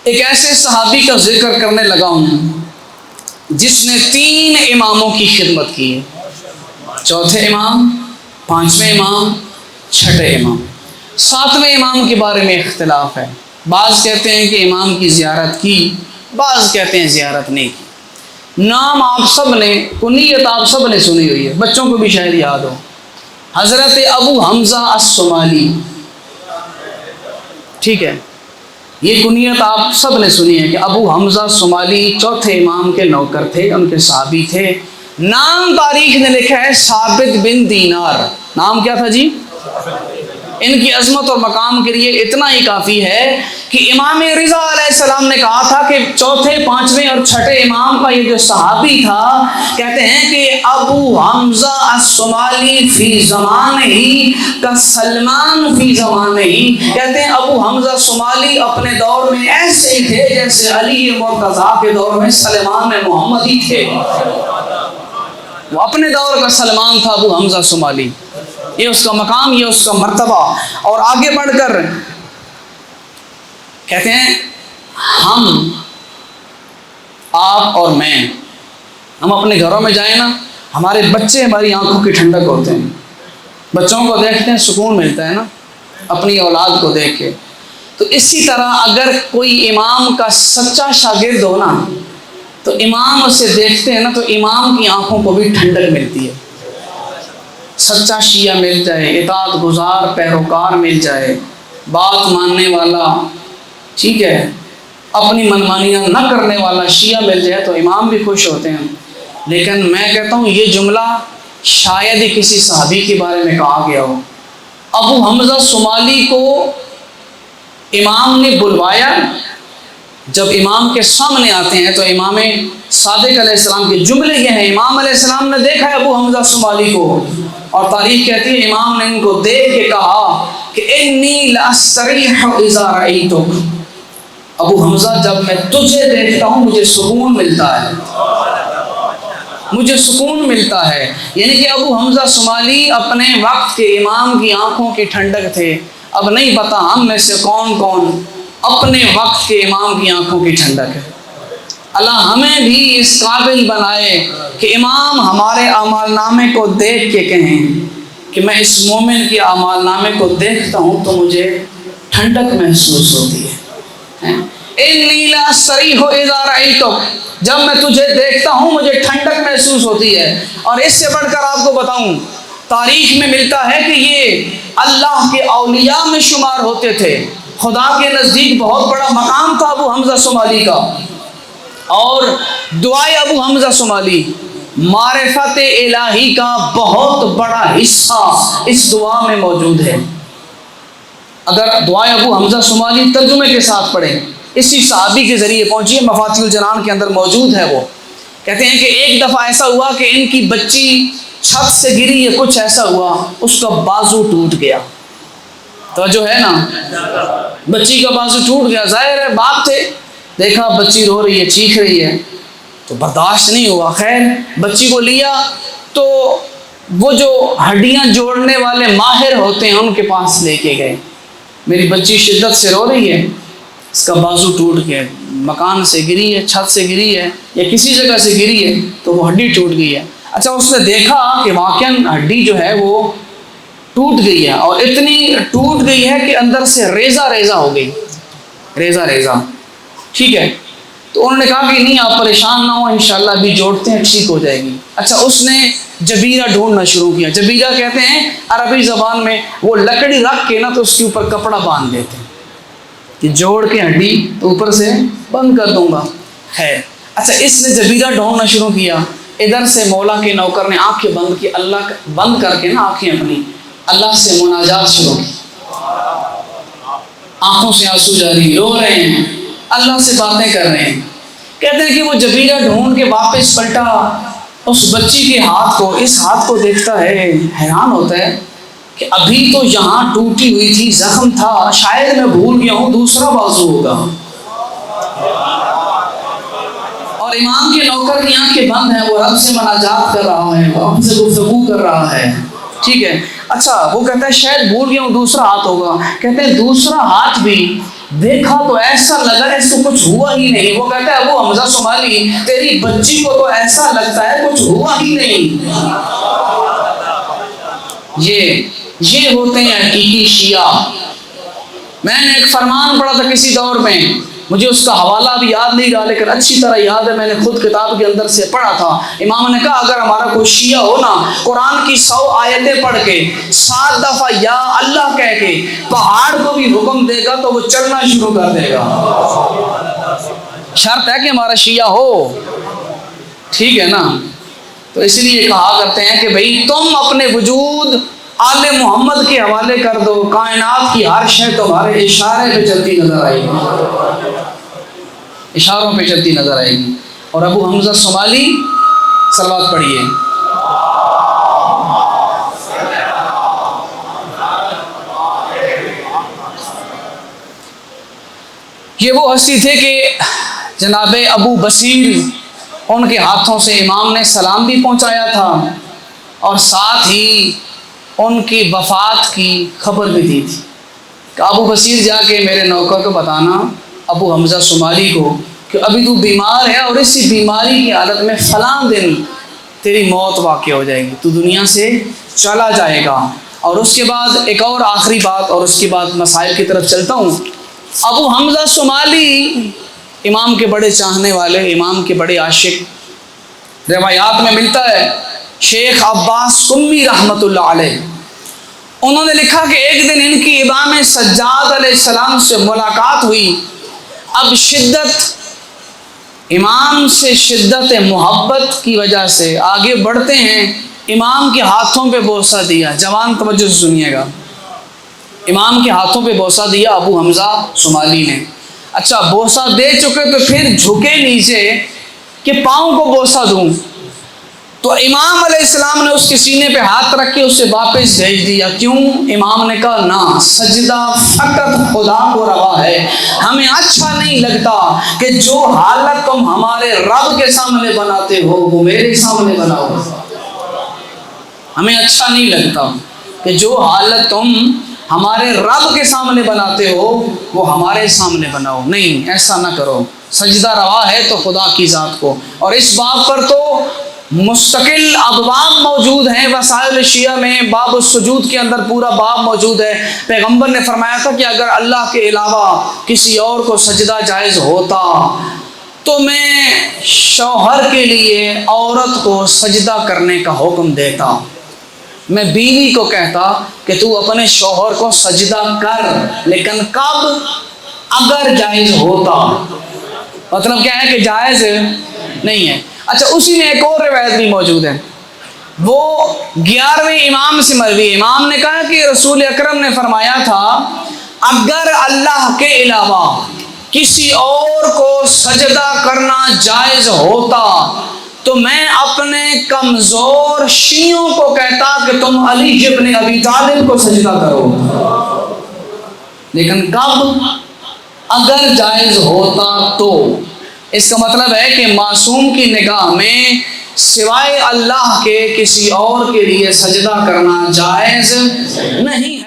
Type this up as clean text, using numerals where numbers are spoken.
ایک ایسے صحابی کا ذکر کرنے لگا ہوں جس نے 3 اماموں کی خدمت کی ہے، چوتھے امام، 5ویں امام، 6ٹھے امام۔ 7ویں امام کے بارے میں اختلاف ہے، بعض کہتے ہیں کہ امام کی زیارت کی، بعض کہتے ہیں زیارت نہیں کی۔ نام آپ سب نے، کنیت آپ سب نے سنی ہوئی ہے، بچوں کو بھی شاید یاد ہو، حضرت ابو حمزہ الصومالی، ٹھیک ہے، یہ کنیت آپ سب نے سنی ہے کہ ابو حمزہ صومالی چوتھے امام کے نوکر تھے، ان کے صحابی تھے۔ نام تاریخ نے لکھا ہے ثابت بن دینار، نام کیا تھا جی؟ ان کی عظمت اور مقام کے لیے اتنا ہی کافی ہے کہ امام رضا علیہ السلام نے کہا تھا کہ چوتھے، 5ویں اور 6ٹھے امام کا یہ جو صحابی تھا، کہتے ہیں کہ ابو حمزہ الصومالی فی زمانہ کا سلمان فی زمانہ، کہتے ہیں ابو حمزہ صومالی اپنے دور میں ایسے ہی تھے جیسے علی مرتضیٰ کے دور میں سلمان محمدی تھے۔ وہ اپنے دور کا سلمان تھا ابو حمزہ صومالی، یہ اس کا مقام، یہ اس کا مرتبہ۔ اور آگے بڑھ کر کہتے ہیں ہم، آپ اور میں، ہم اپنے گھروں میں جائیں نا، ہمارے بچے ہماری آنکھوں کی ٹھنڈک ہوتے ہیں، بچوں کو دیکھتے ہیں سکون ملتا ہے نا اپنی اولاد کو دیکھ کے۔ تو اسی طرح اگر کوئی امام کا سچا شاگرد ہو نا تو امام اسے دیکھتے ہیں نا تو امام کی آنکھوں کو بھی ٹھنڈک ملتی ہے۔ سچا شیعہ مل جائے، اطاعت گزار پیروکار مل جائے، بات ماننے والا، ٹھیک ہے، اپنی منمانیاں نہ کرنے والا شیعہ مل جائے تو امام بھی خوش ہوتے ہیں۔ لیکن میں کہتا ہوں یہ جملہ شاید ہی کسی صحابی کے بارے میں کہا گیا ہو۔ ابو حمزہ صومالی کو امام نے بلوایا، جب امام کے سامنے آتے ہیں تو امام صادق علیہ السلام کے جملے یہ ہیں، امام علیہ السلام نے دیکھا ہے ابو حمزہ صومالی کو، اور تاریخ کہتی ہے امام نے ان کو دیکھ کے کہا کہ انی لاستریح اذا رأیتک، ابو حمزہ جب میں تجھے دیکھتا ہوں مجھے سکون ملتا ہے، مجھے سکون ملتا ہے۔ یعنی کہ ابو حمزہ صومالی اپنے وقت کے امام کی آنکھوں کی ٹھنڈک تھے۔ اب نہیں پتا ہم میں سے کون کون اپنے وقت کے امام کی آنکھوں کی ٹھنڈک ہے۔ اللہ ہمیں بھی اس قابل بنائے کہ امام ہمارے اعمال نامے کو دیکھ کے کہیں کہ میں اس مومن کے اعمال نامے کو دیکھتا ہوں تو مجھے ٹھنڈک محسوس ہوتی ہے۔ انی لاستریح اذا رأیتک، جب میں تجھے دیکھتا ہوں مجھے ٹھنڈک محسوس ہوتی ہے۔ اور اس سے بڑھ کر آپ کو بتاؤں، تاریخ میں ملتا ہے کہ یہ اللہ کے اولیاء میں شمار ہوتے تھے، خدا کے نزدیک بہت بڑا مقام تھا ابو حمزہ صومالی کا۔ اور دعائے ابو حمزہ صومالی، معرفت الہی کا بہت بڑا حصہ اس دعا میں موجود ہے۔ اگر دعائے ابو حمزہ صومالی ترجمے کے ساتھ پڑھیں، اسی صحابی کے ذریعے پہنچی ہے، مفاتیح الجنان کے اندر موجود ہے۔ وہ کہتے ہیں کہ ایک دفعہ ایسا ہوا کہ ان کی بچی چھت سے گری ہے، کچھ ایسا ہوا، اس کا بازو ٹوٹ گیا۔ تو جو ہے نا، بچی کا بازو ٹوٹ گیا، ظاہر ہے باپ تھے، دیکھا بچی رو رہی ہے، چیخ رہی ہے، تو برداشت نہیں ہوا۔ خیر بچی کو لیا تو وہ جو ہڈیاں جوڑنے والے ماہر ہوتے ہیں ان کے پاس لے کے گئے، میری بچی شدت سے رو رہی ہے، اس کا بازو ٹوٹ گیا، مکان سے گری ہے، چھت سے گری ہے یا کسی جگہ سے گری ہے تو وہ ہڈی ٹوٹ گئی ہے۔ اچھا اس نے دیکھا کہ واقعاً ہڈی جو ہے وہ ٹوٹ گئی ہے، اور اتنی ٹوٹ گئی ہے کہ اندر سے ریزہ ریزہ ہو گئی، ریزہ ریزہ، ٹھیک ہے۔ تو انہوں نے کہا کہ نہیں آپ پریشان نہ ہو، انشاءاللہ ابھی جوڑتے ہیں، ٹھیک ہو جائے گی۔ اچھا اس نے جبیرہ ڈھونڈنا شروع کیا۔ جبیرہ کہتے ہیں عربی زبان میں وہ لکڑی رکھ کے نا تو اس کے اوپر کپڑا باندھ دیتے ہیں کہ جوڑ کے ہڈی تو اوپر سے بند کر دوں گا، ہے۔ اچھا اس نے جبیرہ ڈھونڈنا شروع کیا، ادھر سے مولا کے نوکر نے آنکھیں بند کی، اللہ بند کر کے نا آنکھیں اپنی، اللہ سے مناجات شروع کی، آنکھوں سے آنسو جاری، رو رہے ہیں، اللہ سے باتیں کر رہے ہیں۔ کہتے ہیں کہ وہ جبیرہ ڈھونڈ کے واپس پلٹا، اس بچی کے ہاتھ کو، اس ہاتھ کو دیکھتا ہے، حیران ہوتا ہے کہ ابھی تو یہاں ٹوٹی ہوئی تھی، زخم تھا، شاید میں بھول گیا ہوں دوسرا بازو ہوگا۔ اور امام کے نوکر کی آنکھیں بند ہیں، وہ رب سے مناجات کر رہا ہے، وہ ہم سے گفتگو کر رہا ہے، ٹھیک ہے۔ اچھا وہ کہتا ہے شاید بھول گیا ہوں دوسرا ہاتھ ہوگا۔ کہتے ہیں دوسرا ہاتھ بھی دیکھا تو ایسا لگا اس کو کچھ ہوا ہی نہیں. وہ کہتا ہے ابو حمزہ صومالی تیری بچی کو تو ایسا لگتا ہے کچھ ہوا ہی نہیں. یہ ہوتے ہیں حقیقی شیعہ. میں نے ایک فرمان پڑھا تھا کسی دور میں, مجھے اس کا حوالہ بھی یاد نہیں رہا لیکن اچھی طرح یاد ہے, میں نے خود کتاب کے اندر سے پڑھا تھا. امام نے کہا اگر ہمارا کوئی شیعہ ہو نا, قرآن کی 100 آیتیں پڑھ کے 7 دفعہ یا اللہ کہہ کے پہاڑ کو بھی حکم دے گا تو وہ چلنا شروع کر دے گا. شرط ہے کہ ہمارا شیعہ ہو, ٹھیک ہے نا. تو اس لیے کہا کرتے ہیں کہ بھئی تم اپنے وجود آل محمد کے حوالے کر دو, کائنات کی ہر شے تمہارے اشارے پہ چلتی نظر آئے گی, اشاروں پہ چلتی نظر آئے گی. اور ابو حمزہ صومالی صلوات پڑھیے. یہ وہ ہستی تھے کہ جناب ابو بصیر ان کے ہاتھوں سے امام نے سلام بھی پہنچایا تھا اور ساتھ ہی ان کی وفات کی خبر بھی دی تھی کہ ابو بصیر جا کے میرے نوکر کو بتانا ابو حمزہ صومالی کو کہ ابھی تو بیمار ہے اور اسی بیماری کی حالت میں فلاں دن تیری موت واقع ہو جائے گی, تو دنیا سے چلا جائے گا. اور اس کے بعد ایک اور آخری بات اور اس کے بعد مسائل کی طرف چلتا ہوں. ابو حمزہ صومالی امام کے بڑے چاہنے والے, امام کے بڑے عاشق. روایات میں ملتا ہے شیخ عباس قمی رحمۃ اللہ علیہ, انہوں نے لکھا کہ ایک دن ان کی امام سجاد علیہ السلام سے ملاقات ہوئی. اب امام سے شدت محبت کی وجہ سے آگے بڑھتے ہیں, امام کے ہاتھوں پہ بوسہ دیا. جوان توجہ سے سنیے گا, امام کے ہاتھوں پہ بوسہ دیا ابو حمزہ صومالی نے. اچھا بوسہ دے چکے تو پھر جھکے نیچے کہ پاؤں کو بوسہ دوں, تو امام علیہ السلام نے اس کے سینے پہ ہاتھ رکھ کے اسے واپس بھیج دیا. کیوں؟ امام نے کہا نہ, سجدہ فقط خدا کو روا ہے, ہمیں اچھا نہیں لگتا کہ جو حالت تم ہمارے رب کے سامنے بناتے ہو وہ میرے سامنے بناؤ. ہمیں اچھا نہیں لگتا کہ جو حالت تم ہمارے رب کے سامنے بناتے ہو وہ ہمارے سامنے بناؤ. نہیں, ایسا نہ کرو, سجدہ روا ہے تو خدا کی ذات کو. اور اس باب پر تو مستقل ابواب موجود ہیں وسائل شیعہ میں. باب السجود کے اندر پورا باب موجود ہے. پیغمبر نے فرمایا تھا کہ اگر اللہ کے علاوہ کسی اور کو سجدہ جائز ہوتا تو میں شوہر کے لیے عورت کو سجدہ کرنے کا حکم دیتا. میں بیوی کو کہتا کہ تو اپنے شوہر کو سجدہ کر, لیکن کب؟ اگر جائز ہوتا. مطلب کیا ہے کہ جائز نہیں ہے. اچھا اسی میں ایک اور روایت بھی موجود ہے, وہ 11ویں امام سے مروی. امام نے کہا کہ رسول اکرم نے فرمایا تھا اگر اللہ کے علاوہ کسی اور کو سجدہ کرنا جائز ہوتا تو میں اپنے کمزور شیعوں کو کہتا کہ تم علی ابن ابی طالب کو سجدہ کرو, لیکن کب؟ اگر جائز ہوتا تو. اس کا مطلب ہے کہ معصوم کی نگاہ میں سوائے اللہ کے کسی اور کے لیے سجدہ کرنا جائز نہیں ہے.